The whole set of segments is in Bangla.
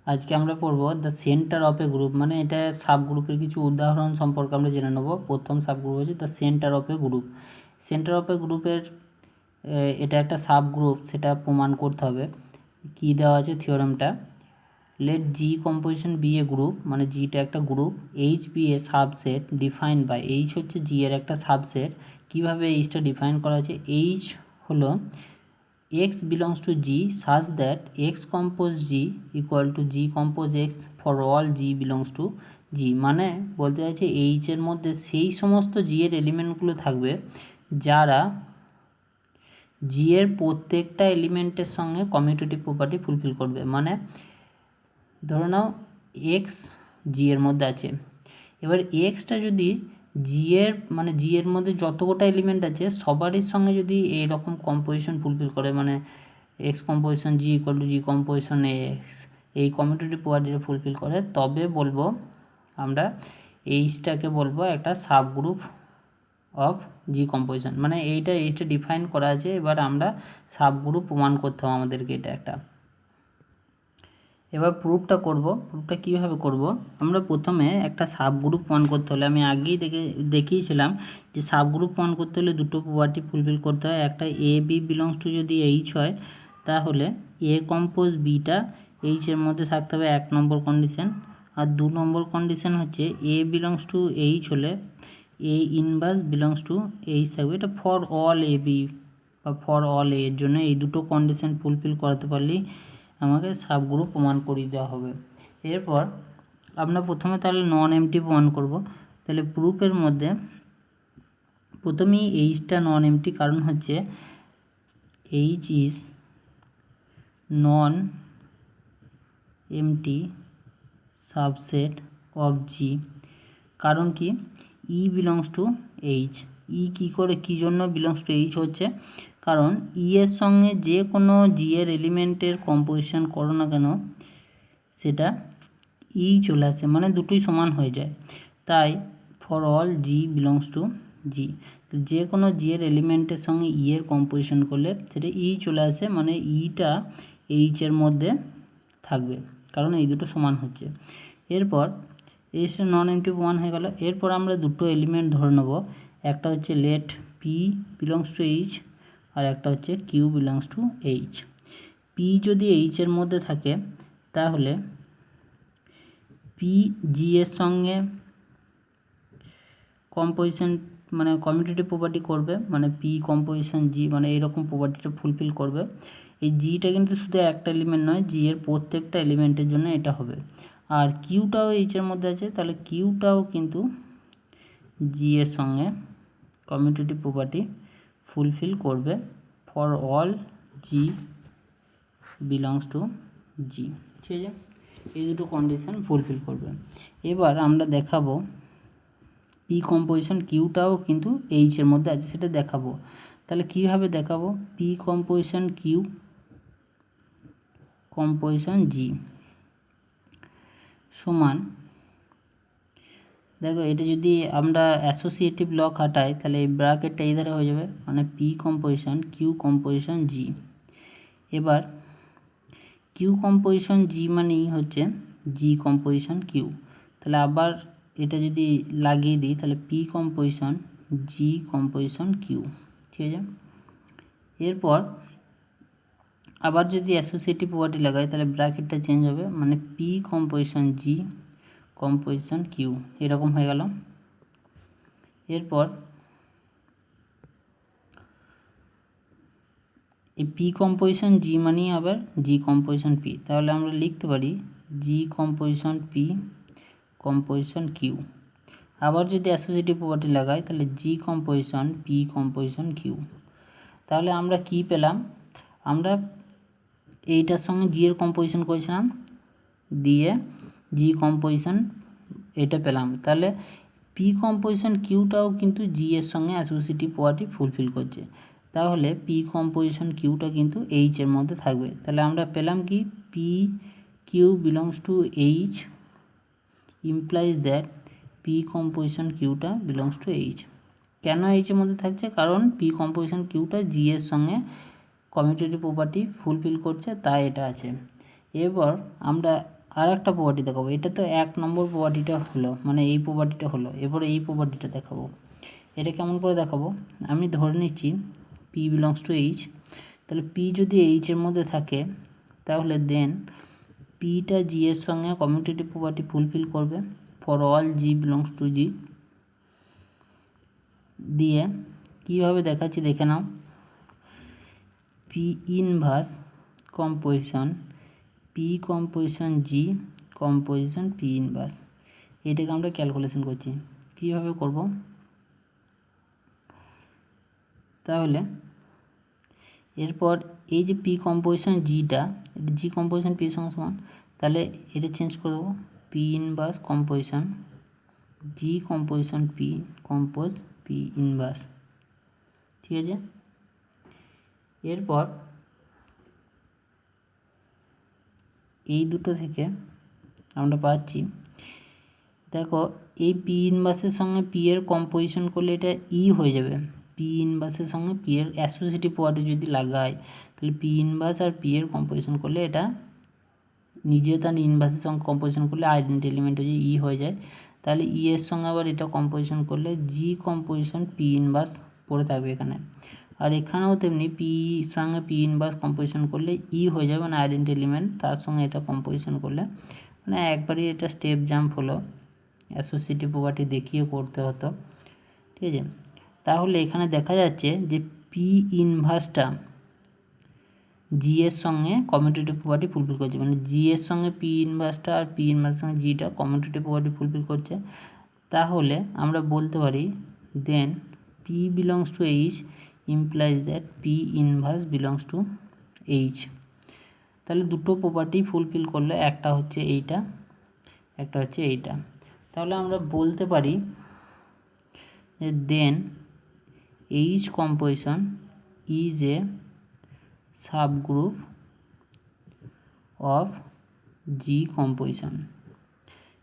আজকে আমরা পড়ব the centre of a group, মানে এটা সাবগ্রুপের কিছু উদাহরণ সম্পর্কে আমরা জেনে নেব। প্রথম সাবগ্রুপ হচ্ছে the centre of a group. Centre of a গ্রুপের এটা একটা সাবগ্রুপ, সেটা প্রমাণ করতে হবে। কি দেওয়া আছে থিওরেমটা, let G composition be a group, মানে জিটা একটা group, H be a subset define by, H হচ্ছে জি এর একটা সাবসেট। কীভাবে এইচটা ডিফাইন করা আছে, এইচ হলো x belongs to G such that x compose G equal to G compose x for all G belongs to G, মানে বলতে চাইছে এইচ এর মধ্যে সেই সমস্ত জি এর এলিমেন্টগুলো থাকবে যারা জি এর প্রত্যেকটা এলিমেন্টের সঙ্গে কমিউটেটিভ প্রপার্টি ফুলফিল করবে। মানে ধরে নাও এক্স জি এর মধ্যে আছে, এবার এক্সটা যদি জি এর মানে জি এর মধ্যে যত গোটা এলিমেন্ট আছে সবারই সঙ্গে যদি এইরকম কম্পোজিশন ফুলফিল করে, মানে x composition G equal to G composition x, এই কমিউটেটিভ প্রপার্টিটা ফুলফিল করে, তবে বলবো আমরা এইচটাকে বলবো একটা সাবগ্রুপ অফ জি কম্পোজিশন। মানে এইচটা ডিফাইন করা আছে, এবার আমরা সাবগ্রুপ প্রমাণ করতে হবে আমাদেরকে এটা একটা। এবার প্রুফটা করব। প্রুফটা কীভাবে করব, আমরা প্রথমে একটা সাবগ্রুপ প্রমাণ করতে হলে, আমি আগেই দেখিয়েছিলাম যে সাবগ্রুপ প্রমাণ করতে হলে দুটো প্রপার্টি ফুলফিল করতে হয়। একটা এ বি বিলংস টু যদি এইচ হয়, তাহলে এ কম্পোজ বিটা এইচের মধ্যে থাকতে হবে 1 নম্বর কন্ডিশন। আর 2 নম্বর কন্ডিশন হচ্ছে এ বিলংস টু এইচ হলে A inverse belongs to H থাকবে। এটা ফর অল এ বি বা ফর অল এ এর জন্য এই দুটো কন্ডিশন ফুলফিল করাতে পারলেই আমাকে সাবগ্রুপ প্রমাণ করিয়ে দেওয়া হবে। এরপর আমরা প্রথমে তাহলে নন এমটি প্রমাণ করব। তাহলে প্রুফের মধ্যে প্রথমেই এইচটা নন এমটি, কারণ হচ্ছে H is non empty subset of G. কারণ কি, E belongs to H. E কী করে কী জন্য বিলংস টু এইচ হচ্ছে, কারণ ই এর সঙ্গে যে কোনো জি এর এলিমেন্টের কম্পোজিশন করো না কেন সেটা ই চলে আসে, মানে দুটোই সমান হয়ে যায়। তাই for all G belongs to G, যে কোনো জি এর এলিমেন্টের সঙ্গে ই এর কম্পোজিশন করলে সেটা ই চলে আসে, মানে ইটা এইচের মধ্যে থাকবে, কারণ এই দুটো সমান হচ্ছে। এরপর এইচটা নন এমটি প্রমাণ হয়ে গেল। এরপর আমরা দুটো এলিমেন্ট ধরে নেব, একটা হচ্ছে let P belongs to H আর একটা হচ্ছে Q belongs to H. P যদি এইচের মধ্যে থাকে তাহলে পি জি এর সঙ্গে কম্পোজিশন মানে কমিউটেটিভ প্রপার্টি করবে, মানে পি কম্পোজিশন জি, মানে এইরকম প্রপার্টিটা ফুলফিল করবে। এই জিটা কিন্তু শুধু একটা এলিমেন্ট নয়, জি এর প্রত্যেকটা এলিমেন্টের জন্য এটা হবে। আর কিউটাও এইচের মধ্যে আছে, তাহলে কিউটাও কিন্তু জি এর সঙ্গে কমিউটেটিভ প্রপার্টি ফুলফিল করবে for all G belongs to G. ঠিক আছে, এই দুটো কন্ডিশন ফুলফিল করবে। এবার আমরা দেখাবো পি কম্পোজিশন কিউটাও কিন্তু এইচের মধ্যে আছে, সেটা দেখাবো। তাহলে কীভাবে দেখাবো, পি কম্পোজিশন কিউ কম্পোজিশন জি সমান, দেখো এটা যদি আমরা অ্যাসোসিয়েটিভ ল খাটাই তাহলে এই ব্র্যাকেটটা এই ধারে হয়ে যাবে, মানে পি কম্পোজিশন কিউ কম্পোজিশন জি। এবার কিউ কম্পোজিশন জি মানেই হচ্ছে জি কম্পোজিশন কিউ। তাহলে আবার এটা যদি লাগিয়ে দিই তাহলে P composition G composition Q. ঠিক আছে, এরপর আবার যদি অ্যাসোসিয়েটিভ প্রপার্টি লাগাই তাহলে ব্র্যাকেটটা চেঞ্জ হবে, মানে P composition G composition Q, এরকম হয়ে গেল। এরপর এই পি কম্পোজিশন জি মানেই আবার জি কম্পোজিশন পি, তাহলে আমরা লিখতে পারি জি কম্পোজিশন পি কম্পোজিশন কিউ। আবার যদি অ্যাসোসিয়েটিভ প্রপার্টি লাগাই তাহলে জি কম্পোজিশন পি কম্পোজিশন কিউ। তাহলে আমরা কি পেলাম, আমরা এইটার সঙ্গে জি এর কম্পোজিশন করেছিলাম দিয়ে জি কম্পোজিশন এটা পেলাম। তাহলে পি কম্পোজিশন কিউটাও কিন্তু জি এর সঙ্গে অ্যাসোসিয়েটিভ প্রপার্টি ফুলফিল করছে, তাহলে পি কম্পোজিশন কিউটা কিন্তু এইচ এর মধ্যে থাকবে। তাহলে আমরা পেলাম কি, P Q belongs to H implies that P composition কিউটা বিলংস টু এইচ। কেন এইচের মধ্যে থাকছে, কারণ পি কম্পোজিশন কিউটা জি এর সঙ্গে কমিউটেটিভ প্রপার্টি ফুলফিল করছে, তাই এটা আছে। এরপর আমরা আর একটা প্রপার্টি দেখাবো। এটা তো 1 নম্বর প্রপার্টিটা হলো, মানে এই প্রপার্টিটা হলো। এরপরে এই প্রপার্টিটা দেখাবো। এটা কেমন করে দেখাবো, আমি ধরে নিচ্ছি পি বিলংস টু এইচ। তাহলে পি যদি এইচের মধ্যে থাকে তাহলে দেন পিটা জি এর সঙ্গে কমিউটেটিভ প্রপার্টি ফুলফিল করবে for all G belongs to G. দিয়ে কীভাবে দেখাচ্ছি দেখে নাও। P inverse composition P composition G composition P inverse, এটাকে আমরা ক্যালকুলেশন করছি। কীভাবে করব, তাহলে এরপর এই যে পি কম্পোজিশন জিটা, জি কম্পোজিশন পি সমান সমান, তাহলে এটা চেঞ্জ করে দেবো P inverse composition G composition P compose P inverse, ঠিক আছে। এরপর এই দুটো থেকে আমরা পাচ্ছি, দেখো এই পি ইনভার্সের সঙ্গে পি এর কম্পোজিশন করলে এটা ই হয়ে যাবে। পি ইনভার্সের সঙ্গে পি এর অ্যাসোসিয়েটিভ প্রপার্টি যদি লাগাই তাহলে পি ইনভার্স আর পি এর কম্পোজিশন করলে এটা নিজে তার ইনভার্সের সঙ্গে কম্পোজিশন করলে আইডেন্টি এলিমেন্ট হয়ে ই হয়ে যায়। তাহলে ই এর সঙ্গে আবার এটা কম্পোজিশন করলে জি কম্পোজিশন পি ইনভার্স পড়ে থাকবে এখানে। আর এখানেও তেমনি পি সঙ্গে পি ইনভার্স কম্পোজিশন করলে ই হয়ে যাবে, মানে আইডেন্টি এলিমেন্ট, তার সঙ্গে এটা কম্পোজিশন করলে, মানে একবারই এটা স্টেপ জাম্প হলো, অ্যাসোসিয়েটিভ প্রপার্টি দেখিয়ে করতে হতো, ঠিক আছে। তাহলে এখানে দেখা যাচ্ছে যে পি ইনভার্সটা জি এর সঙ্গে কমিউটেটিভ প্রপার্টি ফুলফিল করছে, মানে জি এর সঙ্গে পি ইনভার্সটা আর পি ইনভার্সের সঙ্গে জিটা কমিউটেটিভ প্রপার্টি ফুলফিল করছে। তাহলে আমরা বলতে পারি then P belongs to H implies that P inverse belongs to H. তাহলে দুটো প্রপার্টি ফুলফিল করলে, একটা হচ্ছে এইটা, একটা হচ্ছে এইটা। তাহলে আমরা বলতে পারি যে then H composition is a subgroup of G composition.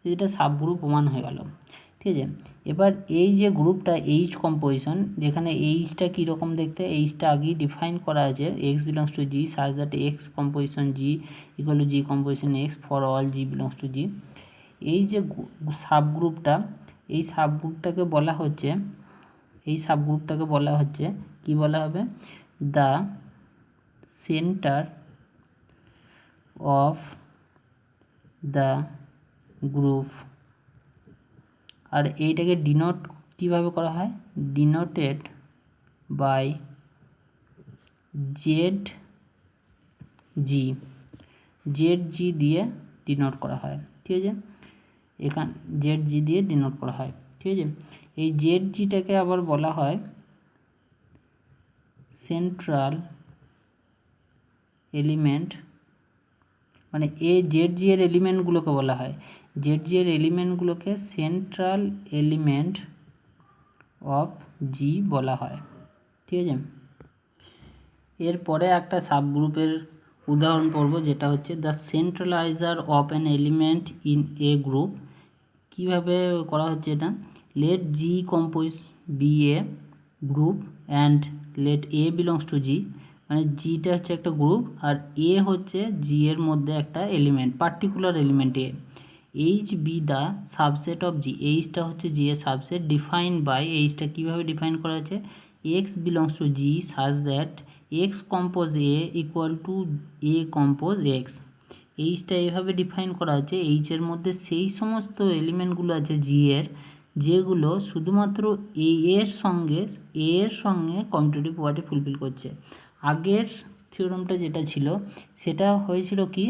এটা সাবগ্রুপ প্রমাণ হয়ে গেল, ঠিক আছে। এবার এই যে গ্রুপটা এইচ কম্পোজিশন, যেখানে এইচটা কীরকম দেখতে, এইচটা আগেই ডিফাইন করা আছে x belongs to G such that X composition G equal to G composition X for all G belongs to G. এই যে সাবগ্রুপটা, এই সাবগ্রুপটাকে বলা হচ্ছে, এই সাবগ্রুপটাকে বলা হচ্ছে কি বলা হবে, the centre of the group. আর এইটাকে ডিনোট কিভাবে করা হয়, denoted by Z G, Z G দিয়ে ডিনোট করা হয়, ঠিক আছে। এখানে জেড জি দিয়ে ডিনোট করা হয়, ঠিক আছে। এই জেড জিটাকে আবার বলা হয় সেন্ট্রাল এলিমেন্ট, মানে এ জেড জি এর এলিমেন্টগুলোকে বলা হয়, জেড জি এর এলিমেন্টগুলোকে সেন্ট্রাল এলিমেন্ট অফ জি বলা হয়, ঠিক আছে। এরপরে একটা সাবগ্রুপের উদাহরণ পড়ব, যেটা হচ্ছে the centralizer of an element in a group. কীভাবে করা হচ্ছে এটা, let G compose be a group and let A belongs to G, মানে জিটা হচ্ছে একটা গ্রুপ আর এ হচ্ছে জি এর মধ্যে একটা element, particular element A. H be the subset of G, এইচটা হচ্ছে জি এর সাবসেট, ডিফাইন বাই, এইচটা কীভাবে ডিফাইন করা আছে, x belongs to G such that X compose A equal to A compose X. এইচটা এইভাবে ডিফাইন করা আছে, এইচের মধ্যে সেই সমস্ত এলিমেন্টগুলো আছে জি এর, যেগুলো শুধুমাত্র এ এর সঙ্গে কমিউটেটিভ প্রপার্টি ফুলফিল করছে। আগের থিওরামটা যেটা ছিল সেটা হয়েছিল কি,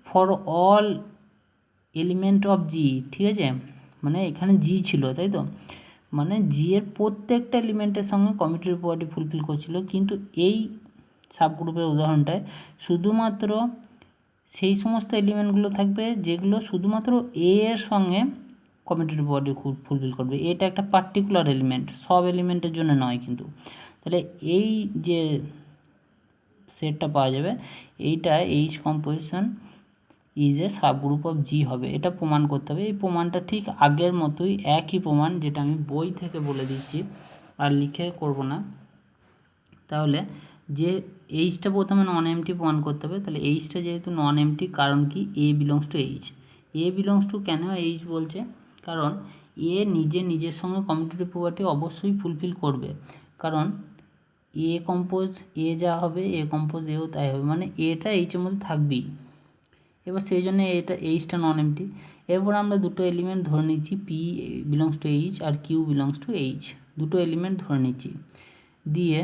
ফর অল এলিমেন্ট অফ জি, ঠিক আছে, মানে এখানে জি ছিল, তাই তো, মানে জি এর প্রত্যেকটা এলিমেন্টের সঙ্গে কমিউটেটিভ প্রপার্টি ফুলফিল করছিল। কিন্তু এই সাবগ্রুপের উদাহরণটায় শুধুমাত্র সেই সমস্ত এলিমেন্টগুলো থাকবে যেগুলো শুধুমাত্র এ এর সঙ্গে কমিউটেটিভ প্রপার্টি ফুলফিল করবে। এটা একটা পার্টিকুলার এলিমেন্ট, সব এলিমেন্টের জন্য নয় কিন্তু। তাহলে এই যে সেটটা পাওয়া যাবে, এইটা H composition is a subgroup of G হবে, এটা প্রমাণ করতে হবে। এই প্রমাণটা ঠিক আগের মতোই, একই প্রমাণ, যেটা আমি বই থেকে বলে দিচ্ছি আর লিখে করব না। তাহলে যে এইচটা প্রথমে নন এমটি প্রমাণ করতে হবে, তাহলে এইচটা যেহেতু নন এমটি, কারণ কি, A belongs to H, A belongs to কেন এইচ বলছে, কারণ এ নিজের সঙ্গে কমিউটেটিভ প্রপার্টি অবশ্যই ফুলফিল করবে, কারণ এ কম্পোজ এ যা হবে এ কম্পোজ এও তাই হবে, মানে এটা এইচের মধ্যে থাকবেই। এবার সেই জন্য এটা এইচটা নন এমটি। এরপর আমরা দুটো এলিমেন্ট ধরে নিচ্ছি, পি বিলংস টু এইচ আর কিউ বিলংস টু এইচ, দুটো এলিমেন্ট ধরে নিচ্ছি। দিয়ে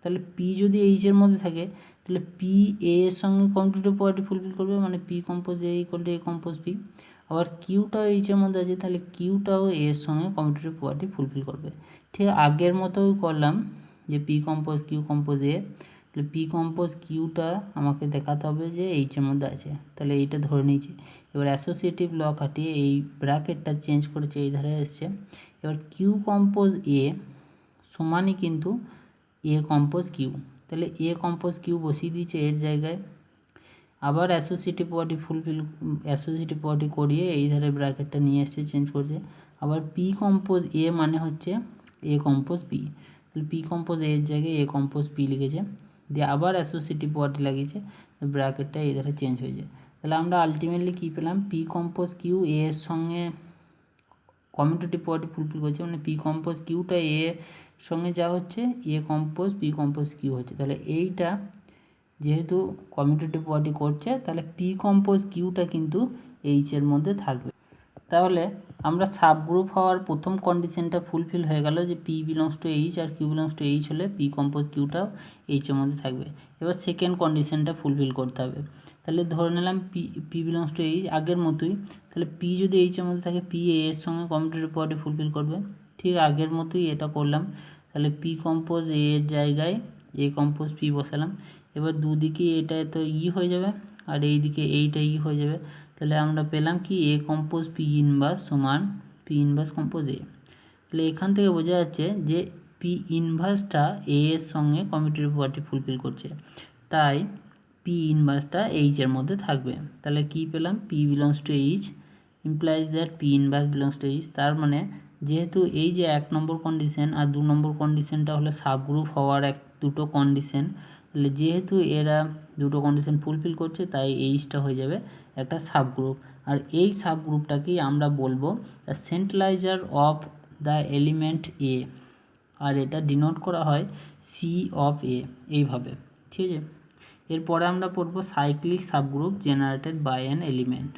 তাহলে পি যদি এইচের মধ্যে থাকে তাহলে পি এ এর সঙ্গে কমিউটেটিভ প্রপার্টি ফুলফিল করবে, মানে P compose A equal to A compose P. আবার কিউটাও এইচের মধ্যে আছে, তাহলে কিউটাও এর সঙ্গে কমিউটেটিভ প্রপার্টি ফুলফিল করবে। ঠিক আগের মতোই করলাম, যে পি কম্পোজ কিউ কম্পোজ এ, তাহলে পি কম্পোজ কিউটা আমাকে দেখাতে হবে যে এইচের মধ্যে আছে, তাহলে এইটা ধরে নিয়েছি। এবার অ্যাসোসিয়েটিভ ল খাটিয়ে এই ব্র্যাকেটটা চেঞ্জ করেছে, এই ধারে এসছে। এবার কিউ কম্পোজ এ সমানই কিন্তু এ কম্পোজ কিউ, তাহলে এ কম্পোজ কিউ বসিয়ে দিয়েছে এর জায়গায়। আবার অ্যাসোসিয়েটিভ প্রপার্টি করিয়ে এই ধারে ব্র্যাকেটটা নিয়ে এসে চেঞ্জ করছে। আবার পি কম্পোজ এ মানে হচ্ছে এ কম্পোজ পি, তাহলে পি কম্পোজ এর জায়গায় এ কম্পোজ পি লিখেছে, দিয়ে আবার অ্যাসোসিয়েটিভ প্রপার্টি লাগিয়েছে, ব্র্যাকেটটা এই ধারে চেঞ্জ হয়ে যায়। তাহলে আমরা আলটিমেটলি কী পেলাম, পি কম্পোজ কিউ এ এর সঙ্গে কমিউটেটিভ প্রপার্টি ফুলফিল করছে, মানে পি কম্পোজ কিউটা এ সঙ্গে যা হচ্ছে এ কম্পোজ পি কম্পোজ কিউ হচ্ছে। তাহলে এইটা যেহেতু কমিউটেটিভ প্রপার্টি করছে, তাহলে পি কম্পোজ কিউটা কিন্তু এইচের মধ্যে থাকবে। তাহলে আমরা সাবগ্রুপ হওয়ার প্রথম কন্ডিশনটা ফুলফিল হয়ে গেল, যে পি বিলংস টু এইচ আর কিউ বিলংস টু এইচ হলে পি কম্পোজ কিউটাও এইচের মধ্যে থাকবে। এবার সেকেন্ড কন্ডিশনটা ফুলফিল করতে হবে। তাহলে ধরে নিলাম পি বিলংস টু এইচ আগের মতোই, তাহলে পি যদি এইচের মধ্যে থাকে পি এর সঙ্গে কমিউটেটিভ প্রপার্টি ফুলফিল করবে, ঠিক আগের মতোই এটা করলাম। তাহলে পি কম্পোজ এ এর জায়গায় এ কম্পোজ পি বসালাম। এবার দুদিকে এটা তো হয়ে যাবে আর এই দিকে এইটা হয়ে যাবে, তাহলে আমরা পেলাম কি এ কম্পোজ পি ইনভার্স সমান পি ইনভার্স কম্পোজ এ। তাহলে এখান থেকে বোঝা যাচ্ছে যে পি ইনভার্সটা এ এর সঙ্গে কমিউটেটিভ প্রপার্টি ফুলফিল করছে, তাই পি ইনভার্সটা এইচের মধ্যে থাকবে। তাহলে কি পেলাম, P belongs to H implies that P inverse belongs to H. তার মানে যেহেতু এই যে 1 নম্বর কন্ডিশন আর 2 নম্বর কন্ডিশনটা হলো সাবগ্রুপ হওয়ার দুটো কন্ডিশন, তাহলে যেহেতু এরা দুটো কন্ডিশন ফুলফিল করছে তাই এইচটা হয়ে যাবে একটা সাবগ্রুপ। আর এই সাবগ্রুপটাকেই আমরা বলবো the centralizer of the element এ, আর এটা ডিনোট করা হয় সি অফ এ এইভাবে, ঠিক আছে। এরপরে আমরা পড়বো cyclic subgroup generated by an element.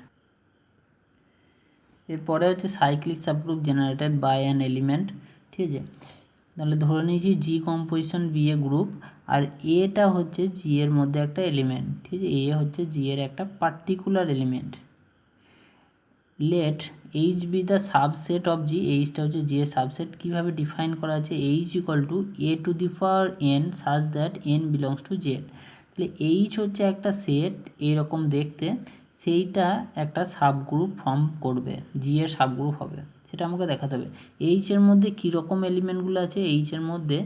এরপরে হচ্ছে cyclic subgroup generated by an element, ঠিক আছে। তাহলে ধরে নিয়েছি G composition be a group, আর এটা হচ্ছে জি এর মধ্যে একটা এলিমেন্ট, ঠিক আছে। এ হচ্ছে জি এর একটা particular element. Let H be the subset of G, এইচটা হচ্ছে জি এর সাবসেট। কীভাবে ডিফাইন করা আছে, H equal to A to the power N such that N belongs to Z. তাহলে এইচ হচ্ছে একটা সেট এরকম দেখতে, সেইটা একটা সাবগ্রুপ ফর্ম করবে, জি এর সাবগ্রুপ হবে, সেটা আমাকে দেখাতে হবে। এইচ এর মধ্যে কীরকম এলিমেন্টগুলো আছে, এইচ এর মধ্যে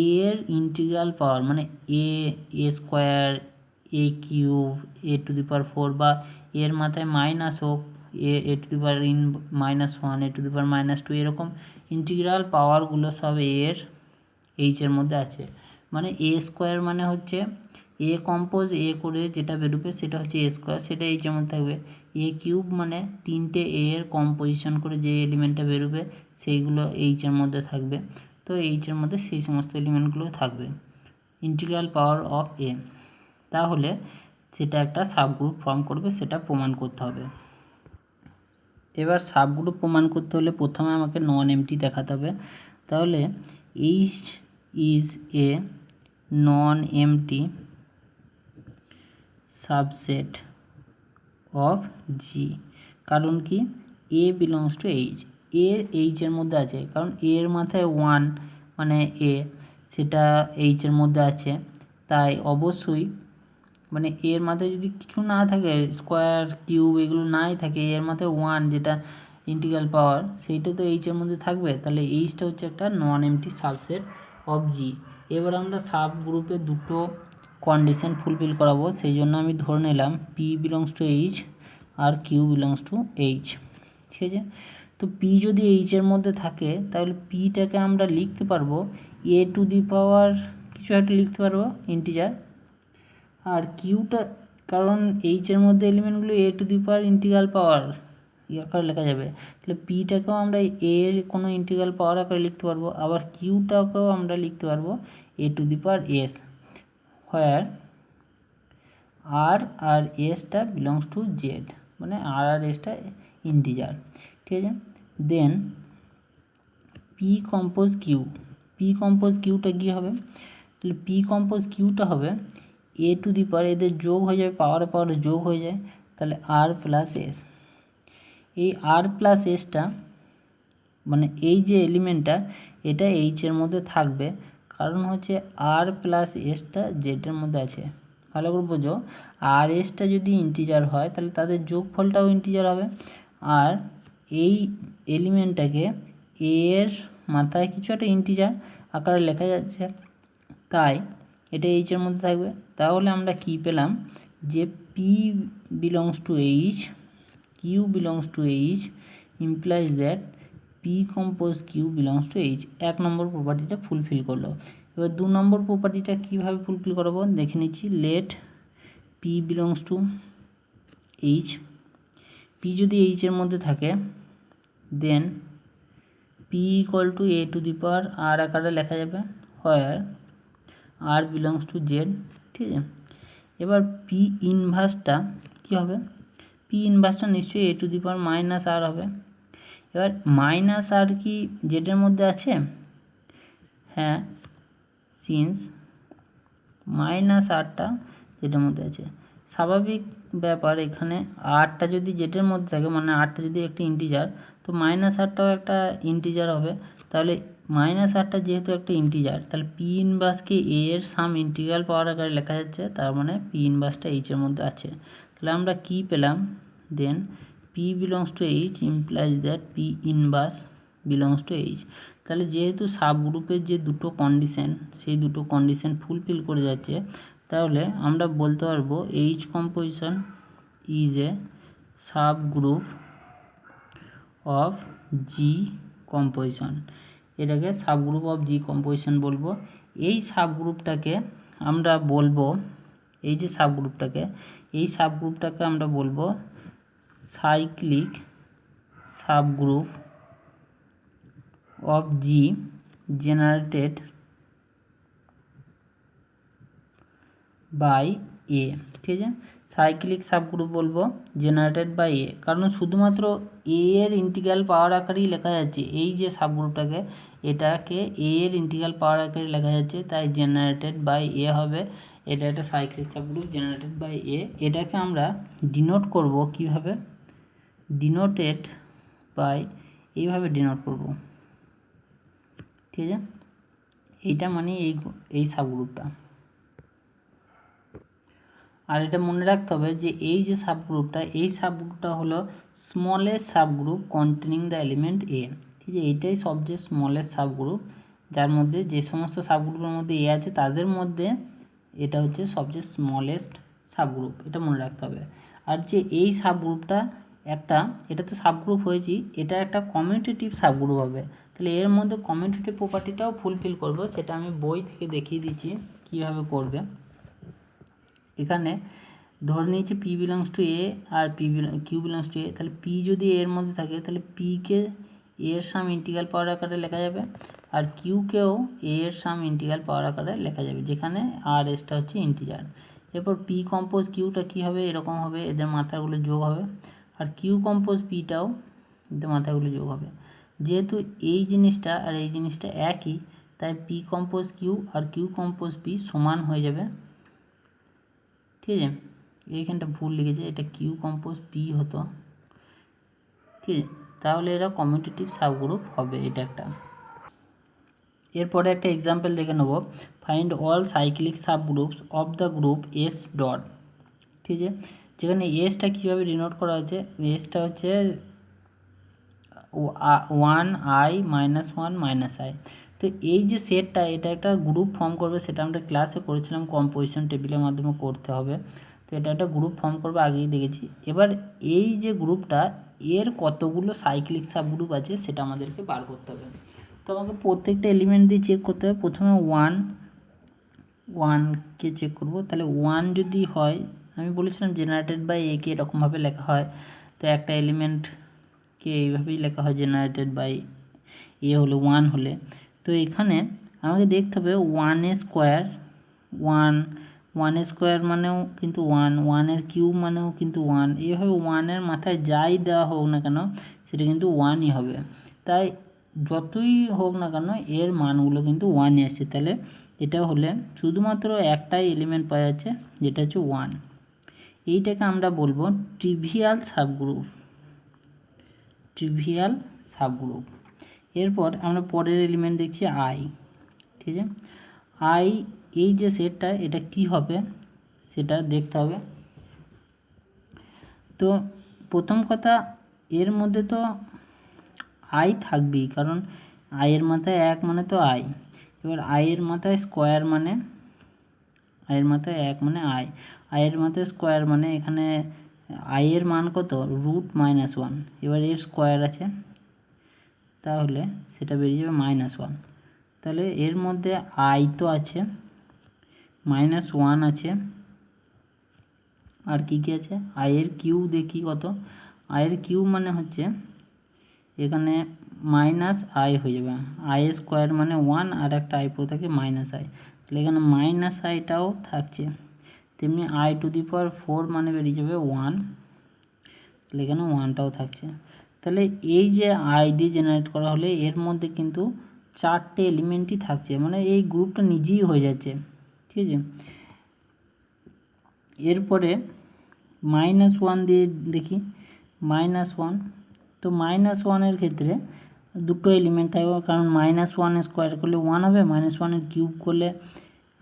এ এর ইন্টিগ্রাল পাওয়ার মানে A square, A cube, A to the power 4, বা এর মাথায় মাইনাস হোক এ to the power -1, A to the পাওয়ার -2, এরকম ইন্টিগ্রাল পাওয়ারগুলো সব এর এইচের মধ্যে আছে। মানে এ স্কোয়ার মানে হচ্ছে এ কম্পোজ এ করে যেটা বেরোবে সেটা হচ্ছে এ স্কোয়ার, সেটা এইচের মধ্যে থাকবে। এ কিউব মানে 3টে এ এর কম্পোজিশন করে যে এলিমেন্টটা বেরোবে সেইগুলো এইচের মধ্যে থাকবে। তো এইচের মধ্যে সেই সমস্ত এলিমেন্টগুলো থাকবে ইন্টিগ্রাল পাওয়ার অফ এ, তাহলে সেটা একটা সাবগ্রুপ ফর্ম করবে, সেটা প্রমাণ করতে হবে। এবার সাবগ্রুপ প্রমাণ করতে হলে প্রথমে আমাকে নন এমটি দেখাতে হবে। তাহলে H is a non empty subset of G, কারণ কি A belongs to H, A এইচের মধ্যে আছে, কারণ এর মাথায় 1 মানে এ, সেটা এইচের মধ্যে আছে, তাই অবশ্যই মানে এর মাথায় যদি কিছু না থাকে স্কোয়ার কিউব এগুলো নাই থাকে, এর মাথায় 1 যেটা ইন্টিগ্রাল পাওয়ার সেইটা তো এইচের মধ্যে থাকবে, তাহলে এইচটা হচ্ছে একটা নন এমটি সাবসেট অফ জি। এবার আমরা সাব গ্রুপে দুটো কন্ডিশন ফুলফিল করাবো, সেই জন্য আমি ধরে নিলাম পি বিলংস টু এইচ আর কিউ বিলংস টু এইচ, ঠিক আছে। তো পি যদি এইচের মধ্যে থাকে তাহলে পিটাকে আমরা লিখতে পারবো এ টু দি পাওয়ার কিছু একটা লিখতে পারবো ইন্টিজার, আর কিউটা কারণ এইচের মধ্যে এলিমেন্টগুলো এ টু দি পাওয়ার ইন্টিগ্রাল পাওয়ার আকারে লেখা যাবে, তাহলে পিটাকেও আমরা এর কোনো ইন্টিগ্রাল পাওয়ার আকারে লিখতে পারবো, আবার কিউটাকেও আমরা লিখতে পারবো A to the power S, where R আর এসটা বিলংস টু জেড, মানে আর আর এসটা ইন্টিজার। ঠিক আছে, then P compose Q, P compose কিউটা কী হবে, তাহলে পি কম্পোজ কিউটা হবে এ টু দি পাওয়ার, এদের যোগ হয়ে যাবে, পাওয়ারে পাওয়ারে যোগ হয়ে যায়, তাহলে আর প্লাস এস। এই আর প্লাস এসটা মানে এই যে এলিমেন্টটা এটা এইচের মধ্যে থাকবে, কারণ হচ্ছে আর প্লাস এসটা জেডের মধ্যে আছে। ভালো করে বোঝো, আর এসটা যদি ইন্টিজার হয় তাহলে তাদের যোগফলটাও ইন্টিজার হবে, আর এই এলিমেন্টটাকে এর মাথায় কিছু একটা ইন্টিজার আকারে লেখা যাচ্ছে, তাই এটা এইচের মধ্যে থাকবে। তাহলে আমরা কি পেলাম যে P belongs to H, Q belongs to H implies that P compose Q belongs to H. 1 নম্বর প্রপার্টিটা ফুলফিল করলো। এবার 2 নম্বর প্রপার্টিটা কীভাবে ফুলফিল করাবো দেখে নিচ্ছি। Let P belongs to H, P যদি এইচের মধ্যে থাকে then P equal to A to the power R আকারে লেখা যাবে, where R belongs to Z. ঠিক আছে, এবার পি ইনভার্সটা কী হবে, পি ইনভার্সটা নিশ্চয়ই এ টু দি পাওয়ার মাইনাস আর হবে। এবার মাইনাস আর কি জেডের মধ্যে আছে? হ্যাঁ, সিন্স মাইনাস আরটা জেডের মধ্যে আছে, স্বাভাবিক ব্যাপার। এখানে আরটা যদি জেডের মধ্যে থাকে মানে আরটা যদি একটা ইন্টিজার, তো মাইনাস আরটাও একটা ইন্টিজার হবে। তাহলে মাইনাস আরটা যেহেতু একটা ইন্টিজার, তাহলে পি ইনভার্সকে এ এর সাম ইন্টিগ্রাল পাওয়ার আকারে লেখা যাচ্ছে, তার মানে পি ইনভার্সটা এইচের মধ্যে আছে। তাহলে আমরা কি পেলাম, then P belongs to H implies that P inverse belongs to H. তাহলে যেহেতু সাব গ্রুপের যে দুটো কন্ডিশন সেই দুটো কন্ডিশন ফুলফিল করে যাচ্ছে, তাহলে আমরা বলতে পারবো H composition is a subgroup of G composition. এটাকে subgroup of G composition বলবো। এই সাব গ্রুপটাকে আমরা বলবো, এই যে সাব গ্রুপটাকে, এই সাব গ্রুপটাকে আমরা বলবো cyclic subgroup of G generated by A. ঠিক আছে, সাইক্লিক সাবগ্রুপ বলবো জেনারেটেড বাই এ, কারণ শুধুমাত্র এ এর ইন্টিগ্রাল পাওয়ার আকারেই লেখা যাচ্ছে। এই যে সাবগ্রুপটাকে এটাকে এ এর ইন্টিগ্রাল পাওয়ার আকারে লেখা যাচ্ছে, তাই জেনারেটেড বাই এ হবে। এটা একটা সাইক্লিক সাবগ্রুপ জেনারেটেড বাই এ। এটাকে আমরা ডিনোট করব কিভাবে, ডিনোটেড বাই এইভাবে ডিনোট করব। ঠিক আছে, এইটা মানে এই সাবগ্রুপটা। আর এটা মনে রাখতে হবে যে এই যে সাবগ্রুপটা, এই সাবগ্রুপটা হলো smallest subgroup containing the element A. ঠিক আছে, এইটাই সবচেয়ে স্মলেস্ট সাবগ্রুপ, যার মধ্যে যে সমস্ত সাবগ্রুপের মধ্যে এ আছে তাদের মধ্যে এটা হচ্ছে সবচেয়ে স্মলেস্ট সাবগ্রুপ, এটা মনে রাখতে হবে। আর যে এই সাবগ্রুপটা একটা, এটা তো সাবগ্রুপ হয়েছি, এটা একটা কমিউটেটিভ সাবগ্রুপ হবে। তাহলে এর মধ্যে কমিউটেটিভ প্রপার্টিটাও ফুলফিল করবে, সেটা আমি বই থেকে দেখিয়ে দিচ্ছি কীভাবে করবে। এখানে ধরে নিয়েছি পি বিলংস টু এ আর কিউ বিলংস টু এ, তাহলে পি যদি এর মধ্যে থাকে তাহলে পিকে এর সাম ইন্টিগ্রাল পাওয়ার আকারে লেখা যাবে, আর কিউকেও এর সাম ইন্টিগ্রাল পাওয়ার আকারে লেখা যাবে, যেখানে আর এসটা হচ্ছে ইন্টিজার। এরপর পি কম্পোজ কিউটা কী হবে, এরকম হবে, এদের মাথাগুলো যোগ হবে, আর কিউ কম্পোজ পিটাও এদের মাথাগুলো যোগ হবে। যেহেতু এই জিনিসটা আর এই জিনিসটা একই, তাই P compose Q R Q compose P সমান হয়ে যাবে। ঠিক আছে, এইখানটা ভুল লিখেছে, এটা কিউ কম্পোজ পি হতো। ঠিক আছে, তাহলে এরা কমিউটেটিভ সাবগ্রুপ হবে, এটা একটা। এরপরে একটা এক্সাম্পল দেখে নেব, find all cyclic subgroups of the group S dot. ঠিক আছে, যেখানে এসটা কীভাবে ডিনোট করা হয়েছে, এসটা হচ্ছে 1 i -1 -i। তো এই যে সেটটা এটা একটা গ্রুপ ফর্ম করবে, সেটা আমরা ক্লাসে করেছিলাম, কম্পোজিশন টেবিলের মাধ্যমে করতে হবে। তো এটা একটা গ্রুপ ফর্ম করবে, আগেই দেখেছি। এবার এই যে গ্রুপটা এর কতগুলো সাইক্লিক সাবগ্রুপ আছে সেটা আমাদেরকে বার করতে হবে। তো আমাকে প্রত্যেকটা এলিমেন্ট দিয়ে চেক করতে হবে। প্রথমে ওয়ানকে চেক করব, তাহলে 1 যদি হয় আমি বলেছিলাম জেনারেটেড বাই এ কে এরকমভাবে লেখা হয়, তো একটা এলিমেন্টকে এইভাবেই লেখা হয় জেনারেটেড বাই এ হলে 1 হলে। তো এখানে আমাকে দেখতে হবে 1 স্কোয়ার 1 স্কোয়ার মানেও কিন্তু 1 কিউব মানেও কিন্তু 1, এইভাবে 1 মাথায় যাই দেওয়া হোক না কেন সেটা কিন্তু 1ই হবে। তাই যতই হোক না কেন এর মানগুলো কিন্তু 1ই আসছে। তাহলে এটা হলে শুধুমাত্র একটাই এলিমেন্ট পাওয়া যাচ্ছে, যেটা হচ্ছে 1। এইটাকে আমরা বলবো ট্রিভিয়াল সাবগ্রুপ। এরপর আমরা পরের এলিমেন্ট দেখছি আই। ঠিক আছে, আই এই যে সেটটা এটা কি হবে সেটা দেখতে হবে। তো প্রথম কথা, এর মধ্যে তো আই থাকবেই, কারণ আইয়ের মাথায় 1 মানে তো আই। এবার আইয়ের মাথায় স্কোয়ার মানে আইয়ের মাথায় 1 মানে আইয়ের মাথায় স্কোয়ার মানে এখানে আইয়ের মান কত √-1। এবার এর স্কোয়ার আছে, তাহলে সেটা বেরিয়ে যাবে -1। তাহলে এর মধ্যে আই তো আছে, -1 আছে, আর কি আছে আইয়ের কিউব দেখি কত। আইয়ের কিউব মানে হচ্ছে এখানে -i হয়ে যাবে, আই স্কোয়ার মানে 1 আর একটা আই পড়ে থাকে -i, তাহলে এখানে -iটাও থাকছে। তেমনি i⁴ মানে বেরিয়ে যাবে 1, তাহলে এখানে 1টাও থাকছে। তাহলে এই যে আই দিয়ে জেনারেট করা হলে এর মধ্যে কিন্তু 4টে এলিমেন্টই থাকছে, মানে এই গ্রুপটা নিজেই হয়ে যাচ্ছে। ঠিক আছে, এরপরে -1 দিয়ে দেখি, -1। তো -1-এর ক্ষেত্রে দুটো এলিমেন্ট থাকবে, কারণ -1 স্কোয়ার করলে 1 হবে, -1 কিউব করলে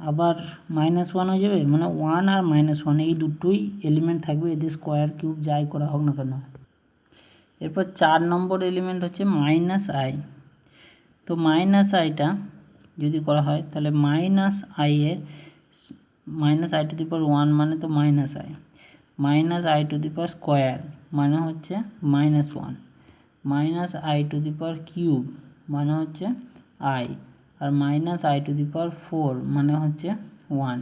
আবার -1 হয়ে যাবে, মানে 1 আর -1 এই দুটোই এলিমেন্ট থাকবে, এদের স্কোয়ার কিউব যাই করা হোক না কেন। এরপর 4 নম্বর এলিমেন্ট হচ্ছে -i। তো -iটা যদি করা হয় তাহলে -i এর -i⁴ মানে তো -i, -i² মানে হচ্ছে -1, -i³ মানে হচ্ছে i, আর -i⁴ মানে হচ্ছে 1,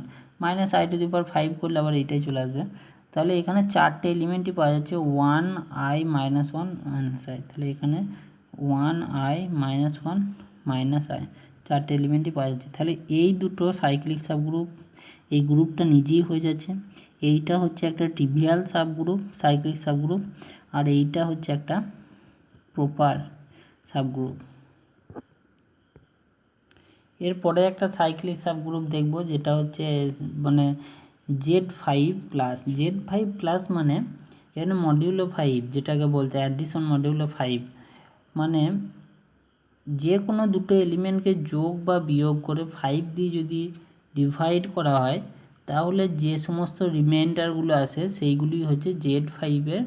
-i⁵ করলে আবার এটাই চলে আসবে। তাহলে এখানে 4টে এলিমেন্টই পাওয়া যাচ্ছে 1 i -1 -i, তাহলে এখানে 1 i -1 -i 4টে এলিমেন্টই পাওয়া যাচ্ছে। তাহলে এই দুটো সাইক্লিক সাবগ্রুপ, এই গ্রুপটা নিজেই হয়ে যাচ্ছে। এইটা হচ্ছে একটা ট্রিভিয়াল সাবগ্রুপ, সাইক্লিক সাবগ্রুপ, আর এইটা হচ্ছে একটা প্রপার সাবগ্রুপ। এরপরে একটা সাইক্লিক সাবগ্রুপ দেখব, যেটা হচ্ছে মানে Z5+। মানে এখানে মডিউলো 5, যেটাকে বলতে অ্যাডিশন মডিউলো 5, মানে যে কোনো দুটো এলিমেন্টকে যোগ বা বিয়োগ করে 5 দিয়ে যদি ডিভাইড করা হয় তাহলে যে সমস্ত রিমাইন্ডারগুলো আসে সেইগুলি হচ্ছে Z5-এর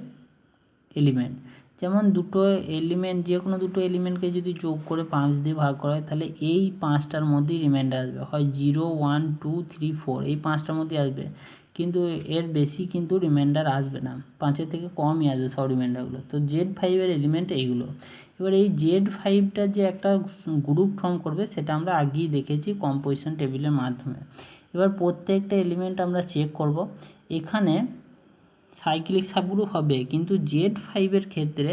এলিমেন্ট। যেমন দুটো এলিমেন্ট, যে কোনো দুটো এলিমেন্টকে যদি যোগ করে 5 দিয়ে ভাগ করা হয় তাহলে এই 5টার মধ্যেই রিমাইন্ডার আসবে, হয় 0, 1, 2, 3, 4 এই 5টার মধ্যেই আসবে, কিন্তু এর বেশি কিন্তু রিমাইন্ডার আসবে না, 5-এর থেকে কমই আসবে সব রিমাইন্ডারগুলো। তো Z5-এর এলিমেন্ট এইগুলো। এবার এই Z5টা যে একটা গ্রুপ ফর্ম করবে সেটা আমরা আগেই দেখেছি কম্পোজিশন টেবিলের মাধ্যমে। এবার প্রত্যেকটা এলিমেন্ট আমরা চেক করব। এখানে সাইক্লিক সাবগ্রুপ হবে, কিন্তু Z5-এর ক্ষেত্রে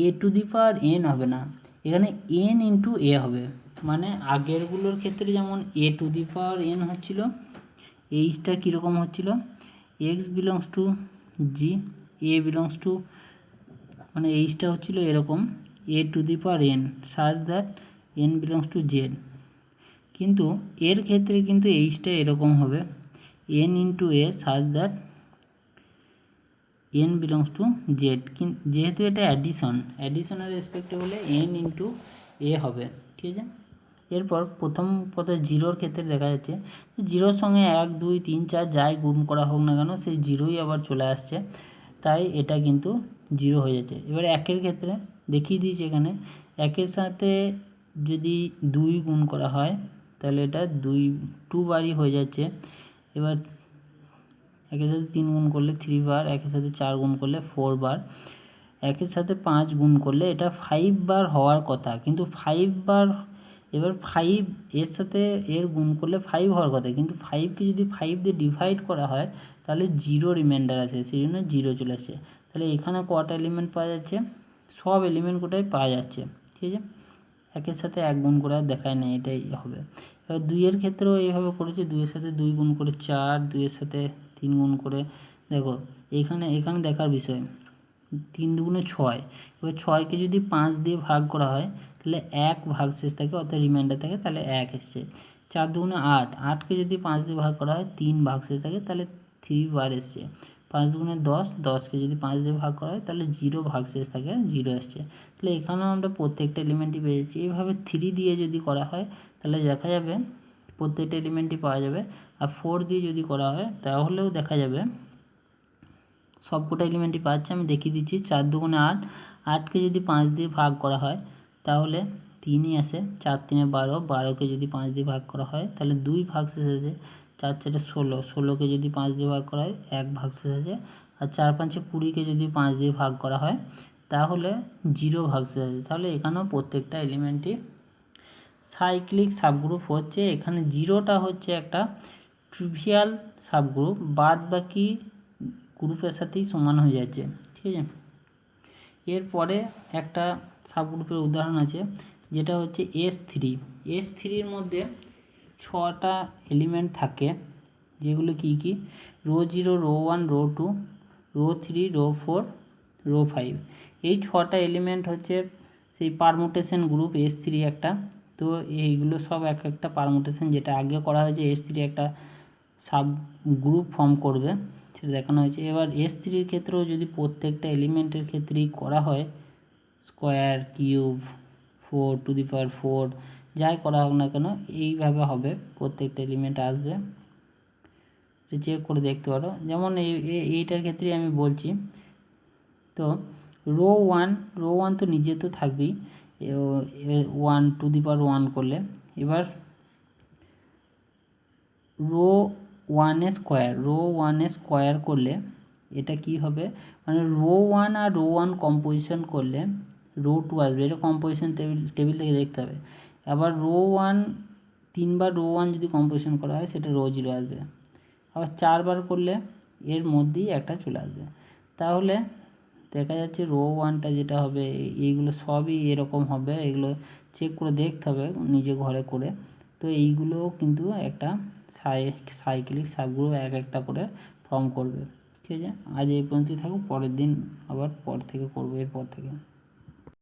a⁴n হবে না, এখানে n × a হবে। মানে আগেরগুলোর ক্ষেত্রে যেমন a⁴n হচ্ছিল, এইচটা কীরকম হচ্ছিল, x belongs to g, a belongs to, মানে এইচটা হচ্ছিল এরকম a⁴n such that n belongs to z, কিন্তু এর ক্ষেত্রে কিন্তু এইচটা এরকম হবে n × a such that n belongs to z, যেহেতু এটা অ্যাডিশনের রেসপেক্টে হলে n × a হবে। ঠিক আছে, এরপর প্রথম কথা 0-র ক্ষেত্রে দেখা যাচ্ছে 0-র সঙ্গে 1, 2, 3, 4 যাই গুণ করা হোক না কেন সেই 0ই আবার চলে আসছে, তাই এটা কিন্তু 0 হয়ে যাচ্ছে। এবার 1-এর ক্ষেত্রে দেখিয়ে দিয়েছি, এখানে 1-এর সাথে যদি 2 গুণ করা হয় তাহলে এটা 2 বারই হয়ে যাচ্ছে। এবার 1-এর সাথে 3 গুণ করলে 3 বার, 1-এর সাথে 4 গুণ করলে 4 বার, 1-এর সাথে 5 গুণ করলে এটা 5 বার হওয়ার কথা, কিন্তু 5 বার এবার 5 এর সাথে এর গুণ করলে 5 হওয়ার কথা, কিন্তু 5কে যদি 5 দিয়ে ডিভাইড করা হয় তাহলে 0 রিমাইন্ডার আসে, সেই জন্য 0 চলে আসছে। তাহলে এখানে কটা এলিমেন্ট পাওয়া যাচ্ছে, সব এলিমেন্ট কোটাই পাওয়া যাচ্ছে, ঠিক আছে। একের সাথে 1 গুণ করে আর দেখায় না, এটাই হবে। এবার 2-এর ক্ষেত্রেও এইভাবে করেছে, 2-এর সাথে 2 গুণ করে 4, 2-এর সাথে 3 গুণ করে, দেখো এখানে দেখার বিষয় 3 দুগুণে 6, এবার 6কে যদি 5 দিয়ে ভাগ করা হয় তাহলে 1 ভাগশেষ থাকে, অর্থাৎ রিমাইন্ডার থাকে, তাহলে 1 এসছে। 4 দুগুণে 8, 8কে যদি 5 দিয়ে ভাগ করা হয় 3 ভাগশেষ থাকে, তাহলে 3 বার এসছে। 5 দুগুণে 10, 10কে যদি 5 দিয়ে ভাগ করা হয় তাহলে 0 ভাগশেষ থাকে, 0 এসছে। তাহলে এখানেও আমরা প্রত্যেকটা এলিমেন্টই পেয়েছি। এইভাবে 3 দিয়ে যদি করা হয় তাহলে দেখা যাবে প্রত্যেকটা এলিমেন্টই পাওয়া যাবে। আর 4 দিয়ে যদি করা হয় তাহলেও দেখা যাবে সবকটা এলিমেন্টই পাচ্ছে। আমি দেখিয়ে দিচ্ছি। 4 দুগুণে 8, 8কে যদি 5 দিয়ে ভাগ করা হয় তাহলে 3ই আসে। 4 3-এ 12, 12কে যদি 5 দিয়ে ভাগ করা হয় তাহলে 2 ভাগশেষ আছে। 4 4-এ 16, 16কে যদি 5 দিয়ে ভাগ করা হয় 1 ভাগশেষ আছে। আর 4 5-এ 20কে যদি 5 দিয়ে ভাগ করা হয় তাহলে 0 ভাগশেষ আছে। তাহলে এখানেও প্রত্যেকটা এলিমেন্টই সাইক্লিক সাবগ্রুপ হচ্ছে। এখানে 0টা হচ্ছে একটা ট্রিভিয়াল সাবগ্রুপ, বাদ বাকি গ্রুপের সাথেই সমান হয়ে যাচ্ছে, ঠিক আছে। এরপরে একটা সাবগ্রুপের উদাহরণ আছে, যেটা হচ্ছে S3। S3-র মধ্যে 6টা এলিমেন্ট থাকে, যেগুলো কি row 0, row 1, row 2, row 3, row 4, row 5। এই 6টা এলিমেন্ট হচ্ছে সেই পারমুটেশন গ্রুপ S3 একটা। তো এইগুলো সব এক একটা পারমুটেশন, যেটা আগে করা হয়েছে S3 একটা সাব গ্রুপ ফর্ম করবে, সেটা দেখানো হয়েছে। এবার S3-র ক্ষেত্রেও যদি প্রত্যেকটা এলিমেন্টের ক্ষেত্রেই করা হয়, স্কোয়ার, কিউব, 4⁴ যাই করা হোক না কেন এইভাবে হবে, প্রত্যেকটা এলিমেন্ট আসবে। চেক করে দেখতে পারো। যেমন এইটার ক্ষেত্রে আমি বলছি, তো রো 1 তো নিজে তো থাকবেই, 1⁴ করলে। এবার রো 1 স্কোয়ার করলে এটা কি হবে, মানে রো 1 আর রো 1 কম্পোজিশন করলে রো 2 আসবে। এটা কম্পোজিশন টেবিল থেকে দেখতে হবে। আবার রো 1 3বার রো 1 যদি কম্পোজিশন করা হয় সেটা রো 0 আসবে। আবার 4বার করলে এর মধ্যেই একটা চলে আসবে। তাহলে দেখা যাচ্ছে রো 1টা যেটা হবে, এইগুলো সবই এরকম হবে। এগুলো চেক করে দেখতে হবে নিজে ঘরে করে। তো এইগুলো কিন্তু একটা সাইক্লিক সাবগ্রুপ এক একটা করে ফর্ম করবে, ঠিক আছে। আজ এই পর্যন্তই থাকুক, পরের দিন আবার পর থেকে করবো, এরপর থেকে।